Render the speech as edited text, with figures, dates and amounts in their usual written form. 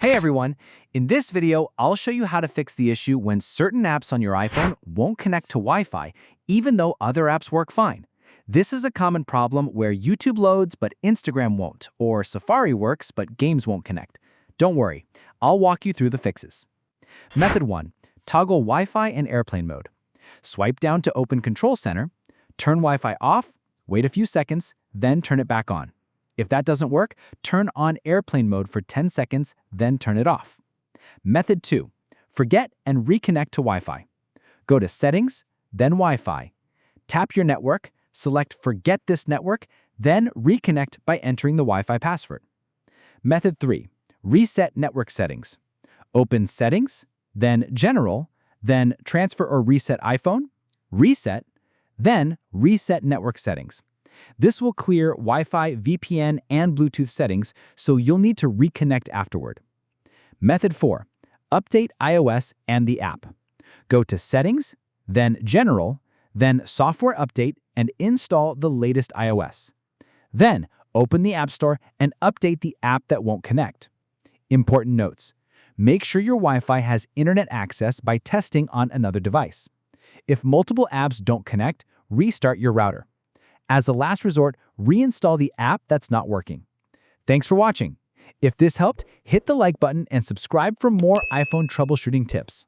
Hey everyone! In this video, I'll show you how to fix the issue when certain apps on your iPhone won't connect to Wi-Fi, even though other apps work fine. This is a common problem where YouTube loads but Instagram won't, or Safari works but games won't connect. Don't worry, I'll walk you through the fixes. Method 1. Toggle Wi-Fi and airplane mode. Swipe down to open Control Center, turn Wi-Fi off, wait a few seconds, then turn it back on. If that doesn't work, turn on airplane mode for 10 seconds, then turn it off. Method 2. Forget and reconnect to Wi-Fi. Go to Settings, then Wi-Fi. Tap your network, select Forget this network, then reconnect by entering the Wi-Fi password. Method 3. Reset network settings. Open Settings, then General, then Transfer or Reset iPhone, Reset, then Reset network settings. This will clear Wi-Fi, VPN, and Bluetooth settings, so you'll need to reconnect afterward. Method 4. Update iOS and the app. Go to Settings, then General, then Software Update, and install the latest iOS. Then, open the App Store and update the app that won't connect. Important notes. Make sure your Wi-Fi has internet access by testing on another device. If multiple apps don't connect, restart your router. As a last resort, reinstall the app that's not working. Thanks for watching. If this helped, hit the like button and subscribe for more iPhone troubleshooting tips.